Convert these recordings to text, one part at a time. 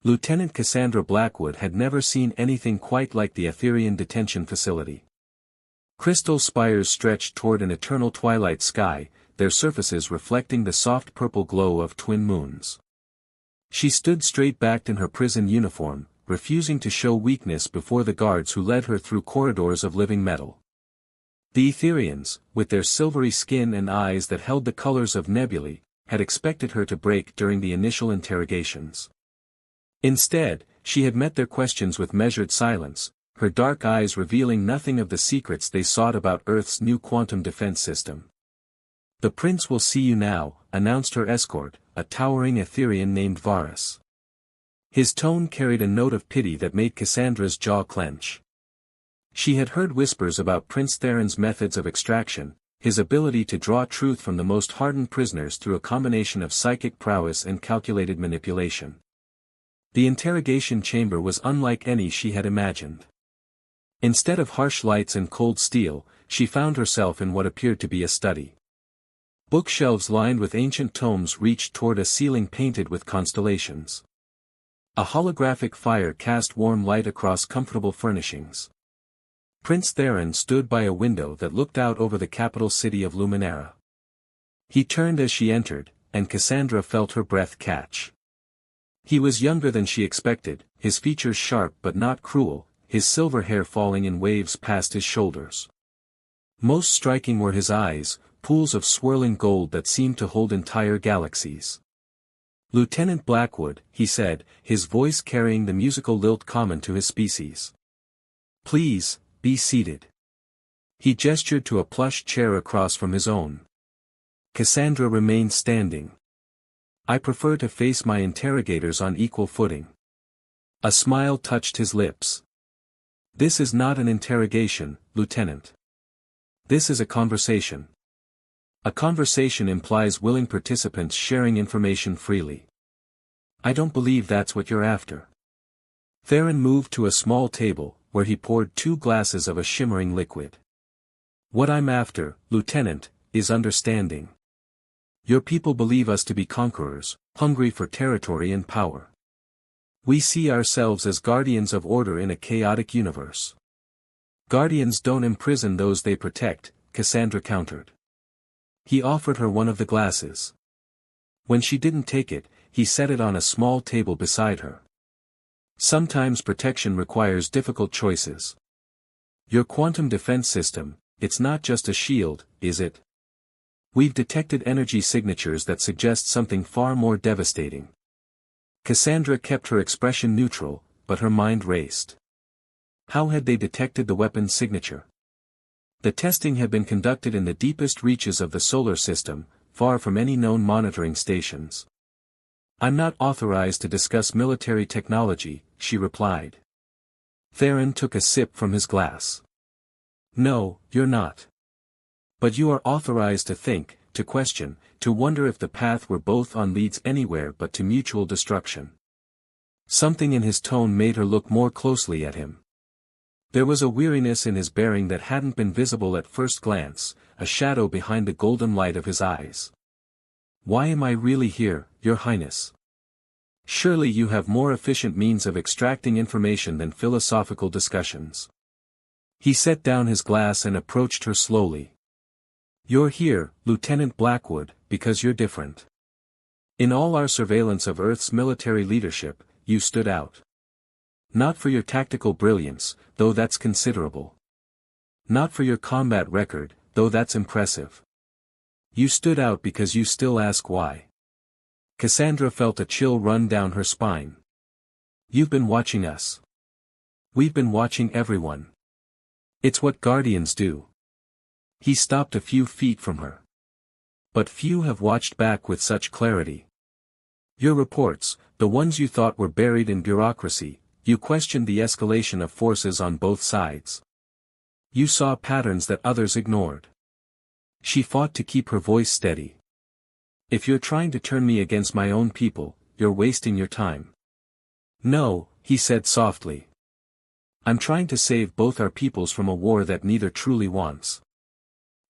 Lieutenant Cassandra Blackwood had never seen anything quite like the Etherian detention facility. Crystal spires stretched toward an eternal twilight sky, their surfaces reflecting the soft purple glow of twin moons. She stood straight-backed in her prison uniform, refusing to show weakness before the guards who led her through corridors of living metal. The Etherians, with their silvery skin and eyes that held the colors of nebulae, had expected her to break during the initial interrogations. Instead, she had met their questions with measured silence, her dark eyes revealing nothing of the secrets they sought about Earth's new quantum defense system. "The prince will see you now," announced her escort, a towering Etherian named Varus. His tone carried a note of pity that made Cassandra's jaw clench. She had heard whispers about Prince Theron's methods of extraction, his ability to draw truth from the most hardened prisoners through a combination of psychic prowess and calculated manipulation. The interrogation chamber was unlike any she had imagined. Instead of harsh lights and cold steel, she found herself in what appeared to be a study. Bookshelves lined with ancient tomes reached toward a ceiling painted with constellations. A holographic fire cast warm light across comfortable furnishings. Prince Theron stood by a window that looked out over the capital city of Luminara. He turned as she entered, and Cassandra felt her breath catch. He was younger than she expected, his features sharp but not cruel, his silver hair falling in waves past his shoulders. Most striking were his eyes, pools of swirling gold that seemed to hold entire galaxies. "Lieutenant Blackwood," he said, his voice carrying the musical lilt common to his species. "Please, be seated." He gestured to a plush chair across from his own. Cassandra remained standing. "I prefer to face my interrogators on equal footing." A smile touched his lips. "This is not an interrogation, Lieutenant. This is a conversation. A conversation implies willing participants sharing information freely. I don't believe that's what you're after." Theron moved to a small table, where he poured 2 glasses of a shimmering liquid. "What I'm after, Lieutenant, is understanding. Your people believe us to be conquerors, hungry for territory and power. We see ourselves as guardians of order in a chaotic universe." "Guardians don't imprison those they protect," Cassandra countered. He offered her one of the glasses. When she didn't take it, he set it on a small table beside her. "Sometimes protection requires difficult choices. Your quantum defense system, it's not just a shield, is it? We've detected energy signatures that suggest something far more devastating." Cassandra kept her expression neutral, but her mind raced. How had they detected the weapon's signature? The testing had been conducted in the deepest reaches of the solar system, far from any known monitoring stations. "I'm not authorized to discuss military technology," she replied. Theron took a sip from his glass. "No, you're not. But you are authorized to think, to question, to wonder if the path we're both on leads anywhere but to mutual destruction." Something in his tone made her look more closely at him. There was a weariness in his bearing that hadn't been visible at first glance, a shadow behind the golden light of his eyes. "Why am I really here, Your Highness? Surely you have more efficient means of extracting information than philosophical discussions." He set down his glass and approached her slowly. "You're here, Lieutenant Blackwood, because you're different. In all our surveillance of Earth's military leadership, you stood out. Not for your tactical brilliance, though that's considerable. Not for your combat record, though that's impressive. You stood out because you still ask why." Cassandra felt a chill run down her spine. "You've been watching us. We've been watching everyone. It's what Guardians do." He stopped a few feet from her. "But few have watched back with such clarity. Your reports, the ones you thought were buried in bureaucracy, you questioned the escalation of forces on both sides. You saw patterns that others ignored." She fought to keep her voice steady. "If you're trying to turn me against my own people, you're wasting your time." "No," he said softly. "I'm trying to save both our peoples from a war that neither truly wants."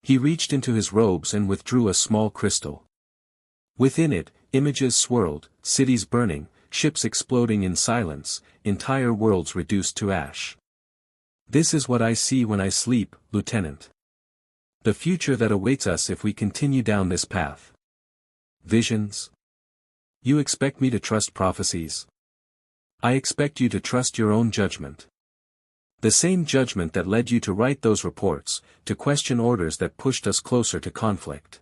He reached into his robes and withdrew a small crystal. Within it, images swirled, cities burning, ships exploding in silence, entire worlds reduced to ash. This is what I see when I sleep, Lieutenant. The future that awaits us if we continue down this path. Visions? You expect me to trust prophecies? I expect you to trust your own judgment. The same judgment that led you to write those reports, to question orders that pushed us closer to conflict.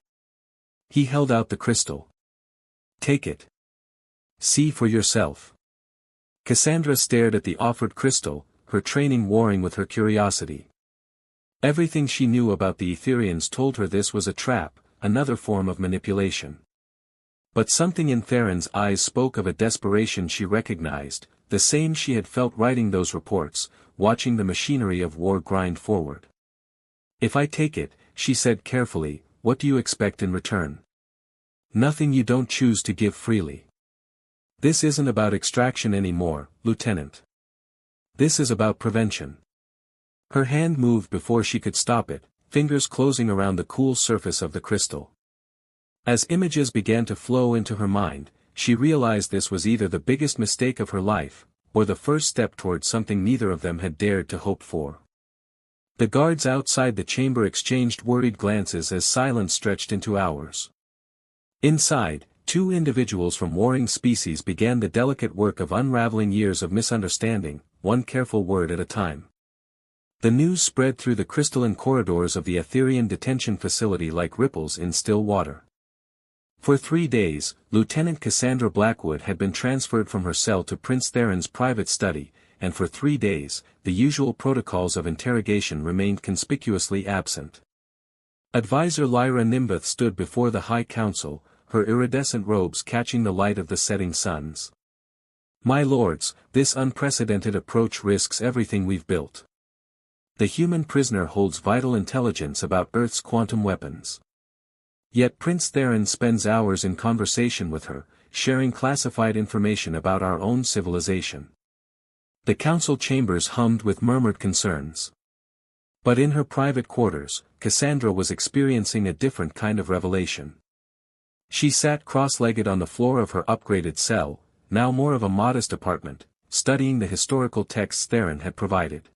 He held out the crystal. Take it. See for yourself. Cassandra stared at the offered crystal, her training warring with her curiosity. Everything she knew about the Etherians told her this was a trap, another form of manipulation. But something in Theron's eyes spoke of a desperation she recognized, the same she had felt writing those reports, watching the machinery of war grind forward. If I take it, she said carefully, what do you expect in return? Nothing you don't choose to give freely. This isn't about extraction anymore, Lieutenant. This is about prevention. Her hand moved before she could stop it, fingers closing around the cool surface of the crystal. As images began to flow into her mind, she realized this was either the biggest mistake of her life, or the first step towards something neither of them had dared to hope for. The guards outside the chamber exchanged worried glances as silence stretched into hours. Inside, two individuals from warring species began the delicate work of unraveling years of misunderstanding, one careful word at a time. The news spread through the crystalline corridors of the Etherian detention facility like ripples in still water. For 3 days, Lieutenant Cassandra Blackwood had been transferred from her cell to Prince Theron's private study, and for 3 days, the usual protocols of interrogation remained conspicuously absent. Advisor Lyra Nimbuth stood before the High Council, her iridescent robes catching the light of the setting suns. My lords, this unprecedented approach risks everything we've built. The human prisoner holds vital intelligence about Earth's quantum weapons. Yet Prince Theron spends hours in conversation with her, sharing classified information about our own civilization. The council chambers hummed with murmured concerns. But in her private quarters, Cassandra was experiencing a different kind of revelation. She sat cross-legged on the floor of her upgraded cell, now more of a modest apartment, studying the historical texts Theron had provided.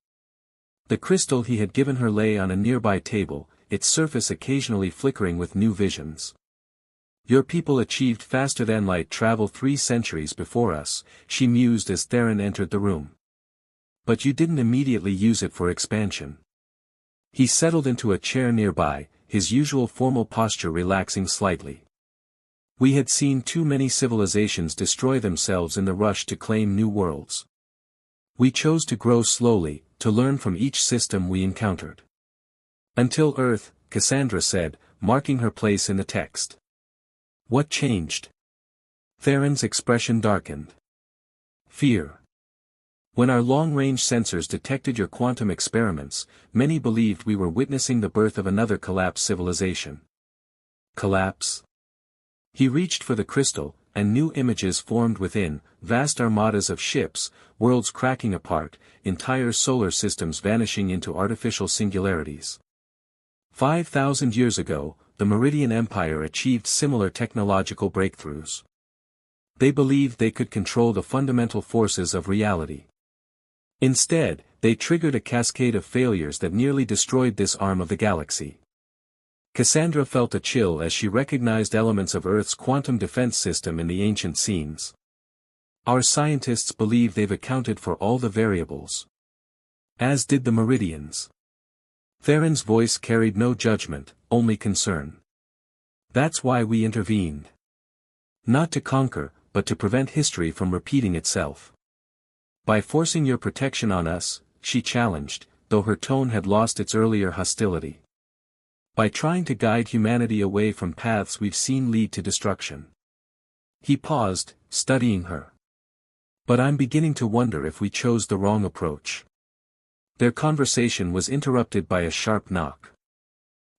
The crystal he had given her lay on a nearby table, its surface occasionally flickering with new visions. Your people achieved faster-than-light travel 3 centuries before us, she mused as Theron entered the room. But you didn't immediately use it for expansion. He settled into a chair nearby, his usual formal posture relaxing slightly. We had seen too many civilizations destroy themselves in the rush to claim new worlds. We chose to grow slowly, to learn from each system we encountered. Until Earth, Cassandra said, marking her place in the text. What changed? Theron's expression darkened. Fear. When our long-range sensors detected your quantum experiments, many believed we were witnessing the birth of another collapsed civilization. Collapse? He reached for the crystal, and new images formed within, vast armadas of ships, worlds cracking apart, entire solar systems vanishing into artificial singularities. 5,000 years ago, the Meridian Empire achieved similar technological breakthroughs. They believed they could control the fundamental forces of reality. Instead, they triggered a cascade of failures that nearly destroyed this arm of the galaxy. Cassandra felt a chill as she recognized elements of Earth's quantum defense system in the ancient scenes. Our scientists believe they've accounted for all the variables. As did the Meridians. Theron's voice carried no judgment, only concern. That's why we intervened. Not to conquer, but to prevent history from repeating itself. By forcing your protection on us, she challenged, though her tone had lost its earlier hostility. By trying to guide humanity away from paths we've seen lead to destruction. He paused, studying her. But I'm beginning to wonder if we chose the wrong approach. Their conversation was interrupted by a sharp knock.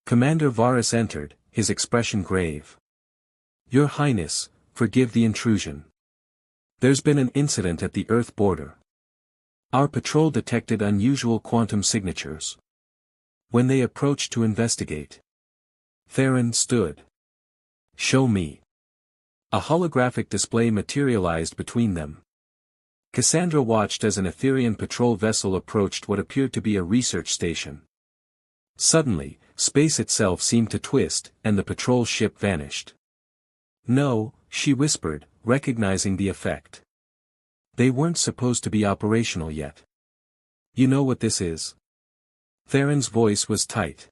Commander Varus entered, his expression grave. Your Highness, forgive the intrusion. There's been an incident at the Earth border. Our patrol detected unusual quantum signatures. When they approached to investigate, Theron stood. Show me. A holographic display materialized between them. Cassandra watched as an Etherian patrol vessel approached what appeared to be a research station. Suddenly, space itself seemed to twist, and the patrol ship vanished. "No," she whispered, recognizing the effect. "They weren't supposed to be operational yet. You know what this is?" Theron's voice was tight.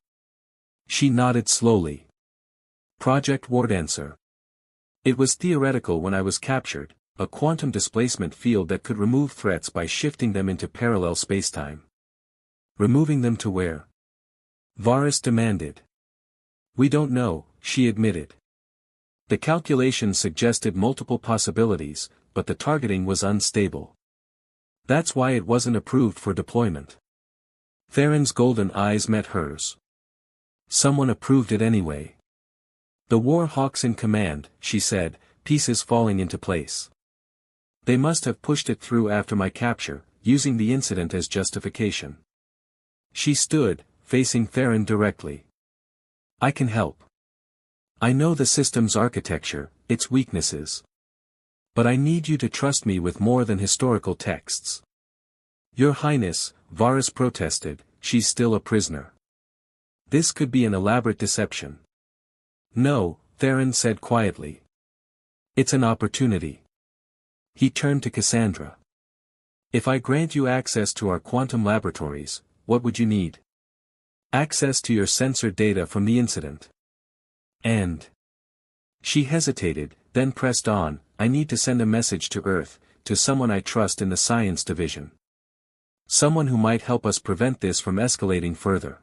She nodded slowly. "Project Wardancer. It was theoretical when I was captured, a quantum displacement field that could remove threats by shifting them into parallel spacetime." "Removing them to where?" Varus demanded. "We don't know," she admitted. The calculations suggested multiple possibilities, but the targeting was unstable. That's why it wasn't approved for deployment. Theron's golden eyes met hers. "Someone approved it anyway." "The War Hawks in command," she said, pieces falling into place. "They must have pushed it through after my capture, using the incident as justification." She stood, facing Theron directly. "I can help. I know the system's architecture, its weaknesses. But I need you to trust me with more than historical texts." "Your Highness," Varus protested, "she's still a prisoner. This could be an elaborate deception." "No," Theron said quietly. "It's an opportunity." He turned to Cassandra. "If I grant you access to our quantum laboratories, what would you need?" "Access to your censored data from the incident." "And?" She hesitated, then pressed on, "I need to send a message to Earth, to someone I trust in the science division. Someone who might help us prevent this from escalating further."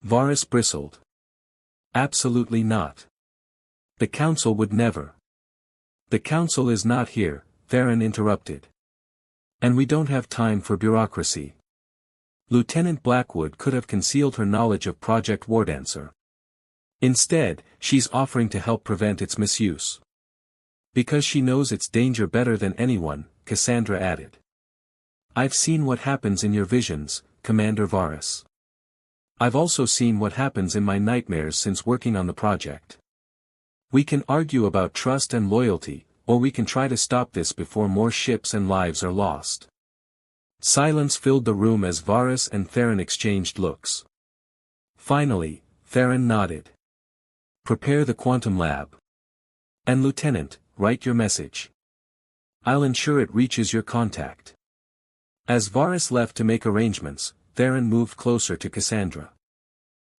Varus bristled. "Absolutely not. The Council would never." "The Council is not here," Theron interrupted. "And we don't have time for bureaucracy." Lieutenant Blackwood could have concealed her knowledge of Project Wardancer. Instead, she's offering to help prevent its misuse. "Because she knows its danger better than anyone," Cassandra added. "I've seen what happens in your visions, Commander Varus. I've also seen what happens in my nightmares since working on the project. We can argue about trust and loyalty, or we can try to stop this before more ships and lives are lost." Silence filled the room as Varus and Theron exchanged looks. Finally, Theron nodded. "Prepare the quantum lab. And Lieutenant, write your message. I'll ensure it reaches your contact." As Varus left to make arrangements, Theron moved closer to Cassandra.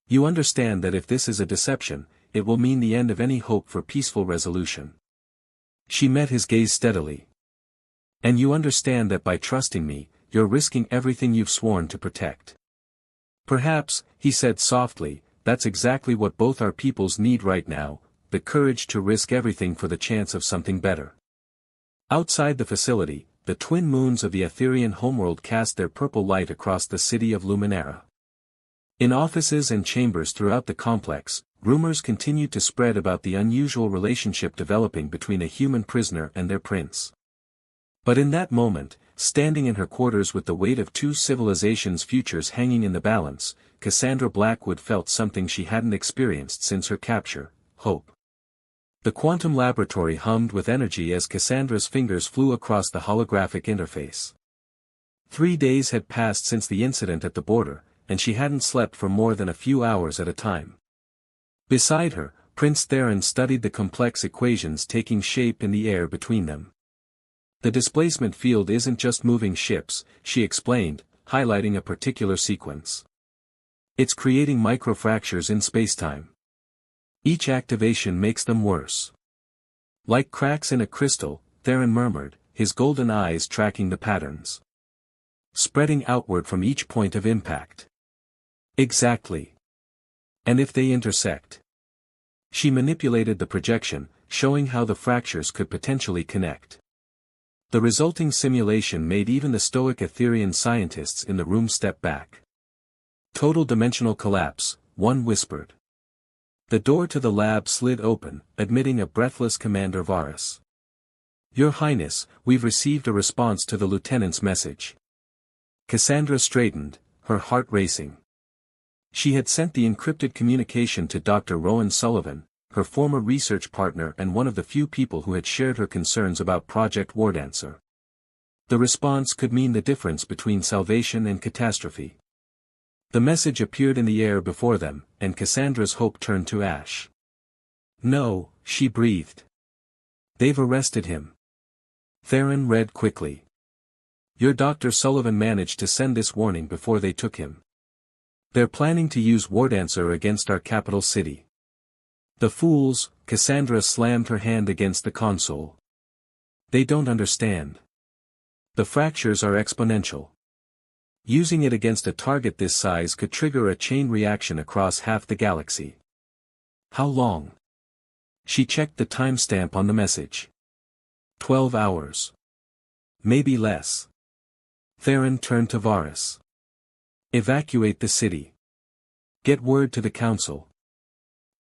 "You understand that if this is a deception, it will mean the end of any hope for peaceful resolution." She met his gaze steadily. "And you understand that by trusting me, you're risking everything you've sworn to protect." "Perhaps," he said softly, "that's exactly what both our peoples need right now, the courage to risk everything for the chance of something better." Outside the facility, the twin moons of the Etherian homeworld cast their purple light across the city of Luminara. In offices and chambers throughout the complex, rumors continued to spread about the unusual relationship developing between a human prisoner and their prince. But in that moment, standing in her quarters with the weight of two civilizations' futures hanging in the balance, Cassandra Blackwood felt something she hadn't experienced since her capture: hope. The quantum laboratory hummed with energy as Cassandra's fingers flew across the holographic interface. 3 days had passed since the incident at the border, and she hadn't slept for more than a few hours at a time. Beside her, Prince Theron studied the complex equations taking shape in the air between them. "The displacement field isn't just moving ships," she explained, highlighting a particular sequence. "It's creating microfractures in spacetime. Each activation makes them worse." "Like cracks in a crystal," Theron murmured, his golden eyes tracking the patterns. "Spreading outward from each point of impact." "Exactly. And if they intersect?" She manipulated the projection, showing how the fractures could potentially connect. The resulting simulation made even the stoic Etherian scientists in the room step back. "Total dimensional collapse," one whispered. The door to the lab slid open, admitting a breathless Commander Varus. "Your Highness, we've received a response to the Lieutenant's message." Cassandra straightened, her heart racing. She had sent the encrypted communication to Dr. Rowan Sullivan, her former research partner and one of the few people who had shared her concerns about Project Wardancer. The response could mean the difference between salvation and catastrophe. The message appeared in the air before them, and Cassandra's hope turned to ash. "No," she breathed. "They've arrested him." Theron read quickly. "Your Dr. Sullivan managed to send this warning before they took him. They're planning to use Wardancer against our capital city." "The fools," Cassandra slammed her hand against the console. "They don't understand. The fractures are exponential. Using it against a target this size could trigger a chain reaction across half the galaxy." "How long?" She checked the timestamp on the message. 12 hours. Maybe less. Theron turned to Varus. "Evacuate the city. Get word to the council."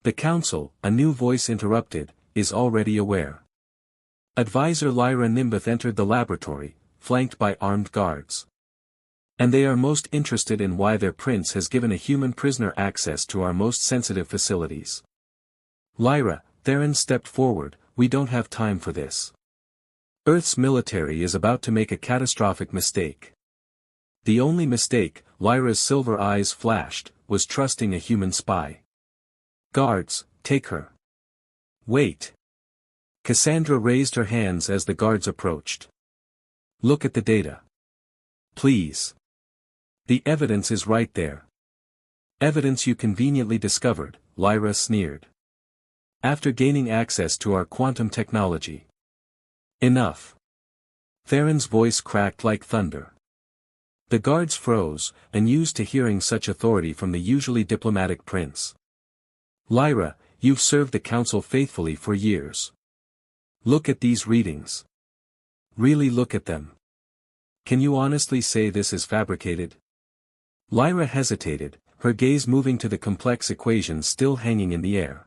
"The council," a new voice interrupted, "is already aware." Advisor Lyra Nimbeth entered the laboratory, flanked by armed guards. "And they are most interested in why their prince has given a human prisoner access to our most sensitive facilities." "Lyra," Theron stepped forward, "we don't have time for this. Earth's military is about to make a catastrophic mistake." The only mistake, Lyra's silver eyes flashed, was trusting a human spy. "Guards, take her." "Wait." Cassandra raised her hands as the guards approached. "Look at the data. Please. The evidence is right there." "Evidence you conveniently discovered," Lyra sneered. "After gaining access to our quantum technology." "Enough." Theron's voice cracked like thunder. The guards froze, unused to hearing such authority from the usually diplomatic prince. "Lyra, you've served the council faithfully for years. Look at these readings. Really look at them. Can you honestly say this is fabricated?" Lyra hesitated, her gaze moving to the complex equations still hanging in the air.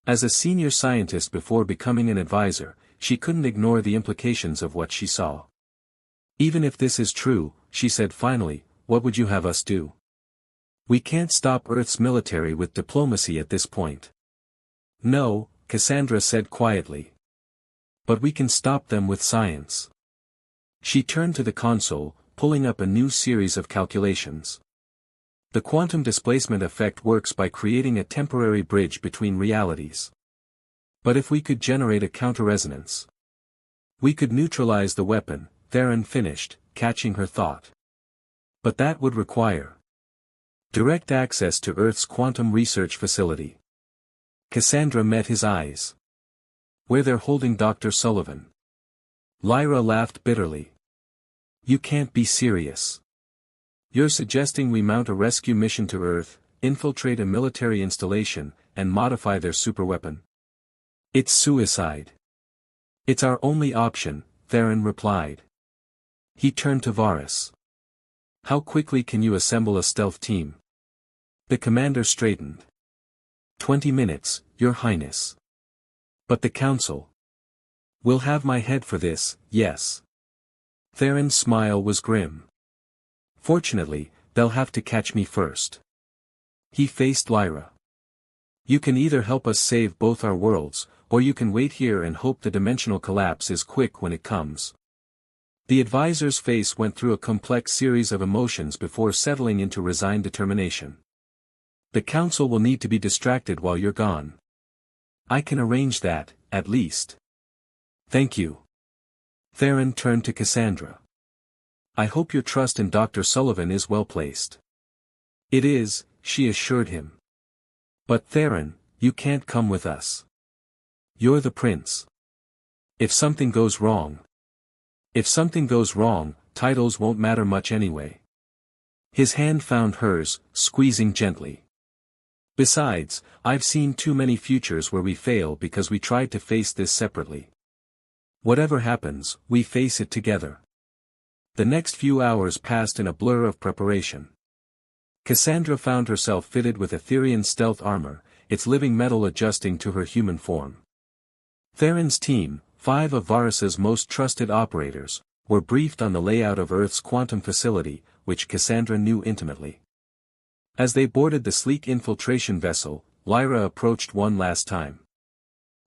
As a senior scientist before becoming an advisor, she couldn't ignore the implications of what she saw. "Even if this is true," she said finally, "what would you have us do? We can't stop Earth's military with diplomacy at this point." "No," Cassandra said quietly. "But we can stop them with science." She turned to the console, pulling up a new series of calculations. "The quantum displacement effect works by creating a temporary bridge between realities. But if we could generate a counter-resonance, we could neutralize the weapon," Theron finished, catching her thought. "But that would require direct access to Earth's quantum research facility." Cassandra met his eyes. "Where they're holding Dr. Sullivan." Lyra laughed bitterly. "You can't be serious. You're suggesting we mount a rescue mission to Earth, infiltrate a military installation, and modify their superweapon? It's suicide." "It's our only option," Theron replied. He turned to Varus. "How quickly can you assemble a stealth team?" The commander straightened. 20 minutes, Your Highness." "But the council?" "Will have my head for this, yes." Theron's smile was grim. "Fortunately, they'll have to catch me first." He faced Lyra. "You can either help us save both our worlds, or you can wait here and hope the dimensional collapse is quick when it comes." The advisor's face went through a complex series of emotions before settling into resigned determination. "The council will need to be distracted while you're gone. I can arrange that, at least." "Thank you." Theron turned to Cassandra. "I hope your trust in Dr. Sullivan is well placed." "It is," she assured him. "But Theron, you can't come with us. You're the prince. If something goes wrong..." "If something goes wrong, titles won't matter much anyway." His hand found hers, squeezing gently. "Besides, I've seen too many futures where we fail because we tried to face this separately. Whatever happens, we face it together." The next few hours passed in a blur of preparation. Cassandra found herself fitted with Etherian stealth armor, its living metal adjusting to her human form. Theron's team, 5 of Varus's most trusted operators, were briefed on the layout of Earth's quantum facility, which Cassandra knew intimately. As they boarded the sleek infiltration vessel, Lyra approached one last time.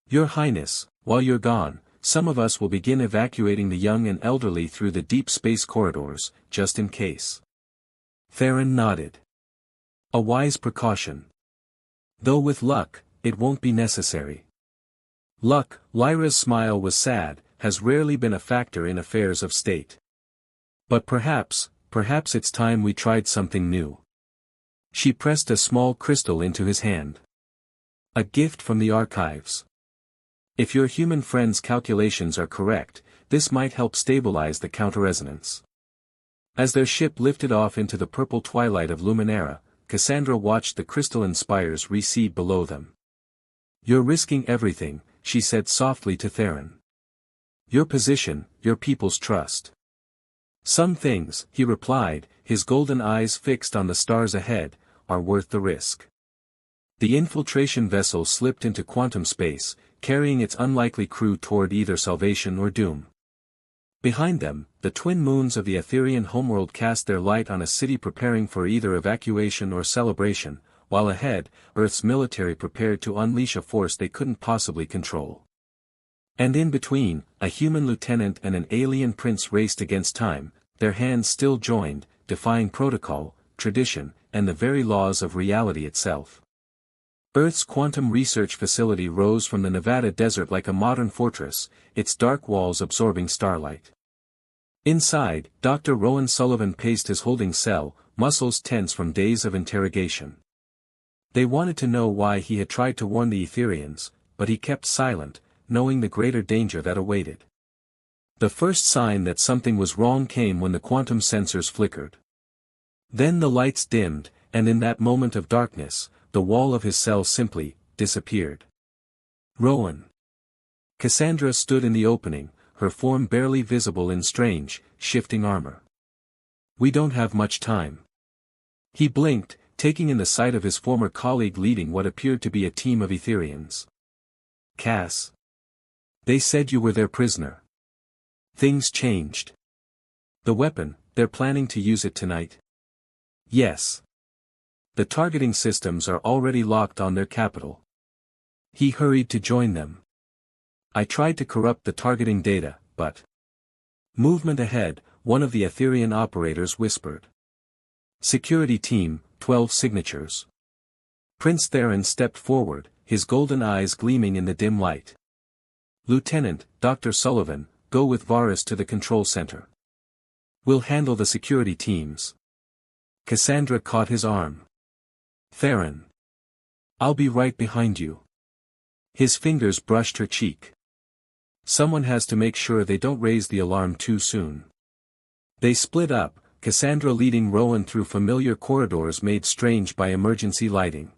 Your Highness, while you're gone, some of us will begin evacuating the young and elderly through the deep space corridors, just in case. Theron nodded. A wise precaution. Though with luck, it won't be necessary. Luck, Lyra's smile was sad, has rarely been a factor in affairs of state. But perhaps it's time we tried something new. She pressed a small crystal into his hand. A gift from the archives. If your human friend's calculations are correct, this might help stabilize the counter-resonance. As their ship lifted off into the purple twilight of Luminara, Cassandra watched the crystalline spires recede below them. You're risking everything, she said softly to Theron. Your position, your people's trust. Some things, he replied, his golden eyes fixed on the stars ahead, are worth the risk. The infiltration vessel slipped into quantum space, carrying its unlikely crew toward either salvation or doom. Behind them, the twin moons of the Etherian homeworld cast their light on a city preparing for either evacuation or celebration, while ahead, Earth's military prepared to unleash a force they couldn't possibly control. And in between, a human lieutenant and an alien prince raced against time, their hands still joined, defying protocol, tradition, and the very laws of reality itself. Earth's quantum research facility rose from the Nevada desert like a modern fortress, its dark walls absorbing starlight. Inside, Dr. Rowan Sullivan paced his holding cell, muscles tense from days of interrogation. They wanted to know why he had tried to warn the Etherians, but he kept silent, knowing the greater danger that awaited. The first sign that something was wrong came when the quantum sensors flickered. Then the lights dimmed, and in that moment of darkness, the wall of his cell simply disappeared. Rowan. Cassandra stood in the opening, her form barely visible in strange, shifting armor. We don't have much time. He blinked, taking in the sight of his former colleague leading what appeared to be a team of Etherians. Cass. They said you were their prisoner. Things changed. The weapon, they're planning to use it tonight? Yes. The targeting systems are already locked on their capital. He hurried to join them. I tried to corrupt the targeting data, but... Movement ahead, one of the Etherian operators whispered. Security team, 12 signatures. Prince Theron stepped forward, his golden eyes gleaming in the dim light. Lieutenant, Dr. Sullivan, go with Varus to the control center. We'll handle the security teams. Cassandra caught his arm. Theron. I'll be right behind you. His fingers brushed her cheek. Someone has to make sure they don't raise the alarm too soon. They split up, Cassandra leading Rowan through familiar corridors made strange by emergency lighting.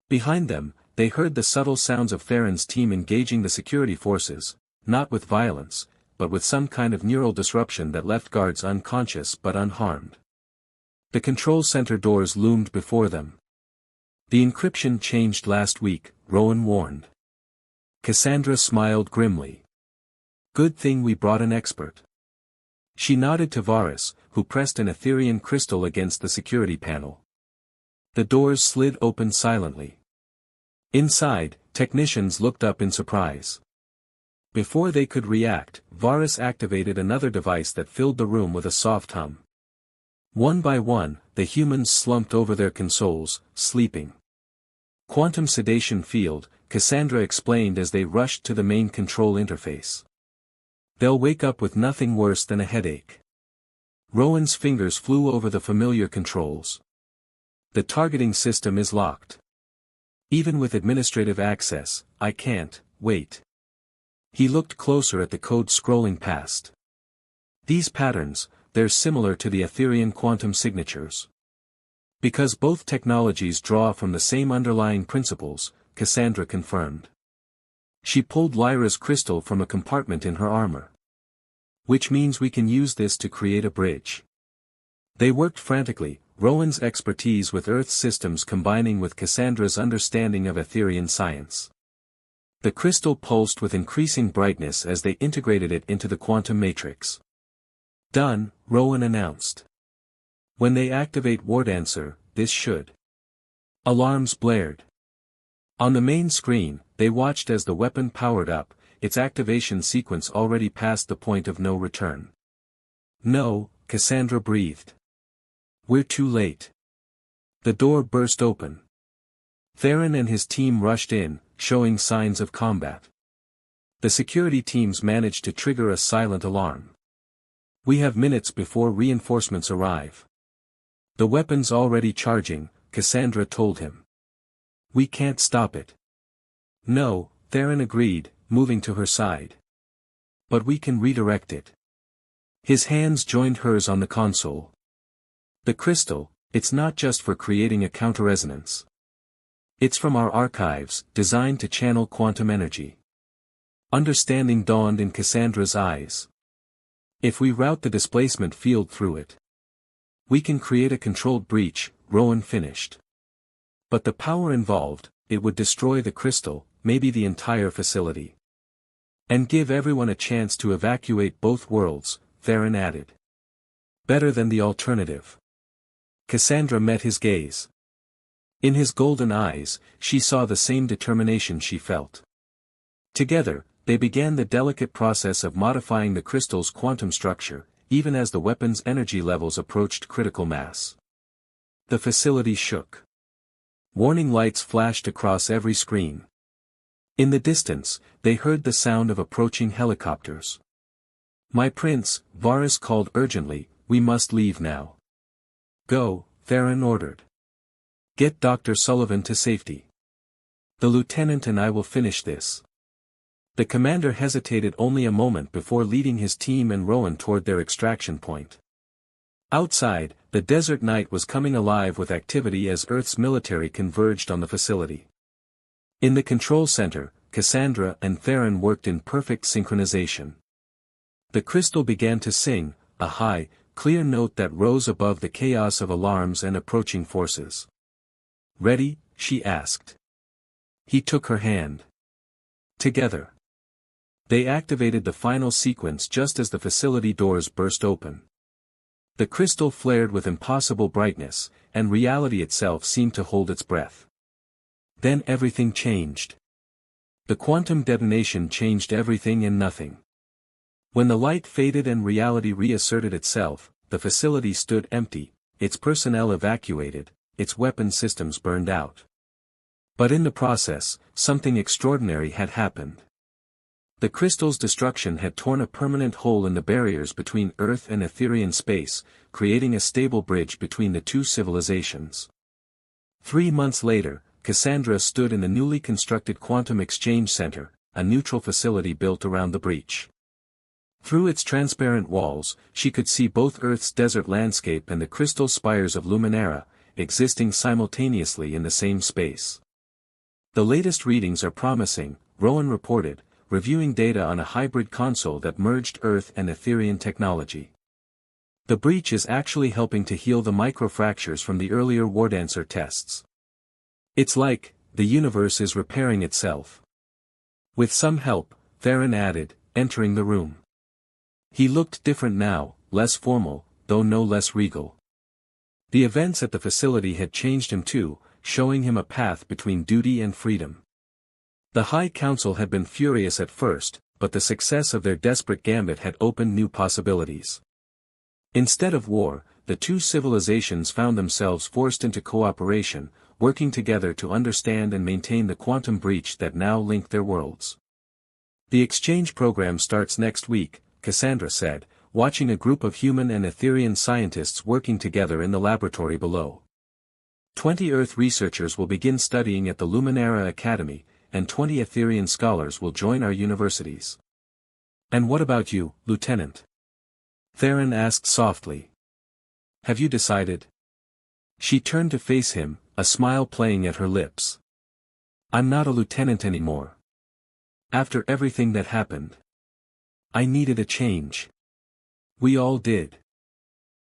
Behind them, they heard the subtle sounds of Theron's team engaging the security forces, not with violence, but with some kind of neural disruption that left guards unconscious but unharmed. The control center doors loomed before them. The encryption changed last week, Rowan warned. Cassandra smiled grimly. Good thing we brought an expert. She nodded to Varus, who pressed an Etherian crystal against the security panel. The doors slid open silently. Inside, technicians looked up in surprise. Before they could react, Varus activated another device that filled the room with a soft hum. One by one, the humans slumped over their consoles, sleeping. Quantum sedation field, Cassandra explained as they rushed to the main control interface. They'll wake up with nothing worse than a headache. Rowan's fingers flew over the familiar controls. The targeting system is locked. Even with administrative access, I can't wait. He looked closer at the code scrolling past. These patterns, they're similar to the Etherian quantum signatures. Because both technologies draw from the same underlying principles, Cassandra confirmed. She pulled Lyra's crystal from a compartment in her armor. Which means we can use this to create a bridge. They worked frantically, Rowan's expertise with Earth's systems combining with Cassandra's understanding of Etherian science. The crystal pulsed with increasing brightness as they integrated it into the quantum matrix. Done, Rowan announced. When they activate Ward Answer, this should. Alarms blared. On the main screen, they watched as the weapon powered up, its activation sequence already past the point of no return. "No," Cassandra breathed. "We're too late." The door burst open. Theron and his team rushed in, showing signs of combat. The security teams managed to trigger a silent alarm. "We have minutes before reinforcements arrive." "The weapon's already charging," Cassandra told him. "We can't stop it." "No," Theron agreed, moving to her side. "But we can redirect it." His hands joined hers on the console. "The crystal, it's not just for creating a counter-resonance. It's from our archives, designed to channel quantum energy." Understanding dawned in Cassandra's eyes. "If we route the displacement field through it, we can create a controlled breach," Rowan finished. "But the power involved, it would destroy the crystal, maybe the entire facility. And give everyone a chance to evacuate both worlds," Theron added. "Better than the alternative." Cassandra met his gaze. In his golden eyes, she saw the same determination she felt. Together, they began the delicate process of modifying the crystal's quantum structure, even as the weapon's energy levels approached critical mass. The facility shook. Warning lights flashed across every screen. In the distance, they heard the sound of approaching helicopters. "My prince," Varus called urgently, "we must leave now." "Go," Theron ordered. "Get Dr. Sullivan to safety. The lieutenant and I will finish this." The commander hesitated only a moment before leading his team and Rowan toward their extraction point. Outside, the desert night was coming alive with activity as Earth's military converged on the facility. In the control center, Cassandra and Theron worked in perfect synchronization. The crystal began to sing, a high, clear note that rose above the chaos of alarms and approaching forces. "Ready?" she asked. He took her hand. Together, they activated the final sequence just as the facility doors burst open. The crystal flared with impossible brightness, and reality itself seemed to hold its breath. Then everything changed. The quantum detonation changed everything and nothing. When the light faded and reality reasserted itself, the facility stood empty, its personnel evacuated, its weapon systems burned out. But in the process, something extraordinary had happened. The crystal's destruction had torn a permanent hole in the barriers between Earth and Etherean space, creating a stable bridge between the two civilizations. 3 months later, Cassandra stood in the newly constructed Quantum Exchange Center, a neutral facility built around the breach. Through its transparent walls, she could see both Earth's desert landscape and the crystal spires of Luminara, existing simultaneously in the same space. "The latest readings are promising," Rowan reported, reviewing data on a hybrid console that merged Earth and Etherean technology. "The breach is actually helping to heal the microfractures from the earlier Wardancer tests. It's like, the universe is repairing itself." "With some help," Theron added, entering the room. He looked different now, less formal, though no less regal. The events at the facility had changed him too, showing him a path between duty and freedom. The High Council had been furious at first, but the success of their desperate gambit had opened new possibilities. Instead of war, the two civilizations found themselves forced into cooperation, working together to understand and maintain the quantum breach that now linked their worlds. "The exchange program starts next week," Cassandra said, watching a group of human and Etherean scientists working together in the laboratory below. 20 Earth researchers will begin studying at the Luminara Academy, and 20 Etherean scholars will join our universities. "And what about you, Lieutenant?" Theron asked softly. "Have you decided?" She turned to face him, a smile playing at her lips. "I'm not a lieutenant anymore. After everything that happened, I needed a change. We all did."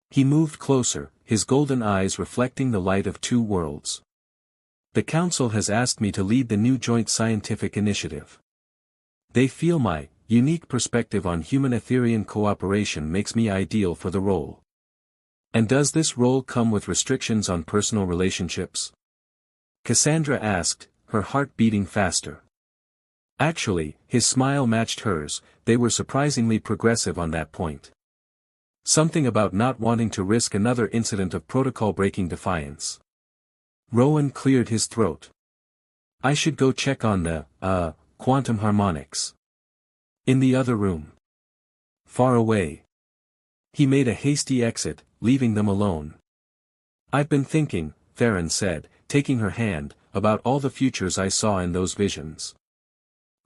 He moved closer, his golden eyes reflecting the light of two worlds. "The Council has asked me to lead the new joint scientific initiative. They feel my unique perspective on human Etherean cooperation makes me ideal for the role." "And does this role come with restrictions on personal relationships?" Cassandra asked, her heart beating faster. Actually, his smile matched hers, they were surprisingly progressive on that point. Something about not wanting to risk another incident of protocol-breaking defiance. Rowan cleared his throat. I should go check on the, quantum harmonics. In the other room. Far away. He made a hasty exit, leaving them alone. I've been thinking, Theron said, taking her hand, about all the futures I saw in those visions.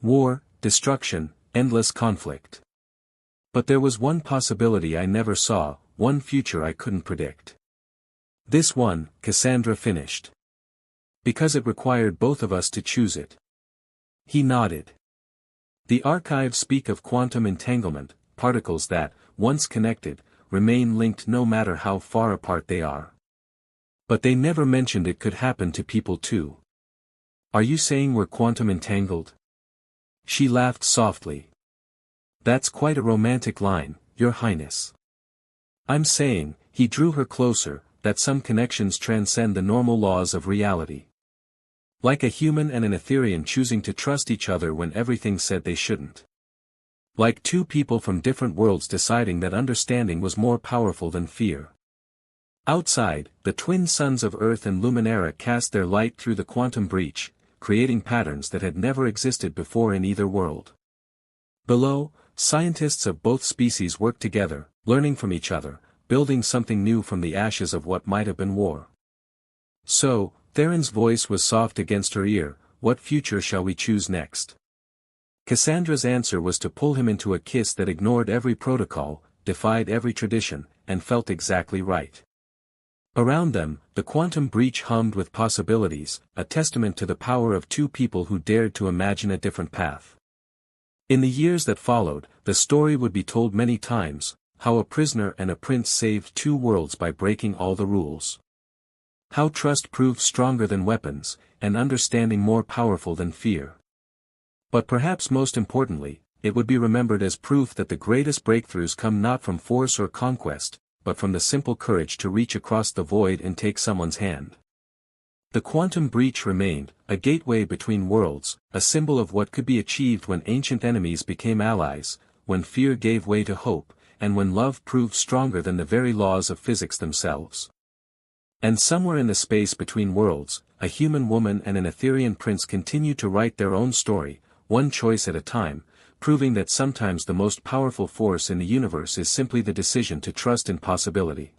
War, destruction, endless conflict. But there was one possibility I never saw, one future I couldn't predict. This one, Cassandra finished. Because it required both of us to choose it. He nodded. The archives speak of quantum entanglement, particles that, once connected, remain linked no matter how far apart they are. But they never mentioned it could happen to people too. Are you saying we're quantum entangled? She laughed softly. That's quite a romantic line, Your Highness. I'm saying, he drew her closer, that some connections transcend the normal laws of reality. Like a human and an Etherian choosing to trust each other when everything said they shouldn't. Like two people from different worlds deciding that understanding was more powerful than fear. Outside, the twin suns of Earth and Luminara cast their light through the quantum breach, creating patterns that had never existed before in either world. Below, scientists of both species worked together, learning from each other, building something new from the ashes of what might have been war. So, Theron's voice was soft against her ear, what future shall we choose next? Cassandra's answer was to pull him into a kiss that ignored every protocol, defied every tradition, and felt exactly right. Around them, the quantum breach hummed with possibilities, a testament to the power of two people who dared to imagine a different path. In the years that followed, the story would be told many times, how a prisoner and a prince saved two worlds by breaking all the rules. How trust proved stronger than weapons, and understanding more powerful than fear. But perhaps most importantly, it would be remembered as proof that the greatest breakthroughs come not from force or conquest, but from the simple courage to reach across the void and take someone's hand. The quantum breach remained, a gateway between worlds, a symbol of what could be achieved when ancient enemies became allies, when fear gave way to hope, and when love proved stronger than the very laws of physics themselves. And somewhere in the space between worlds, a human woman and an Etherian prince continued to write their own story, one choice at a time, proving that sometimes the most powerful force in the universe is simply the decision to trust in possibility.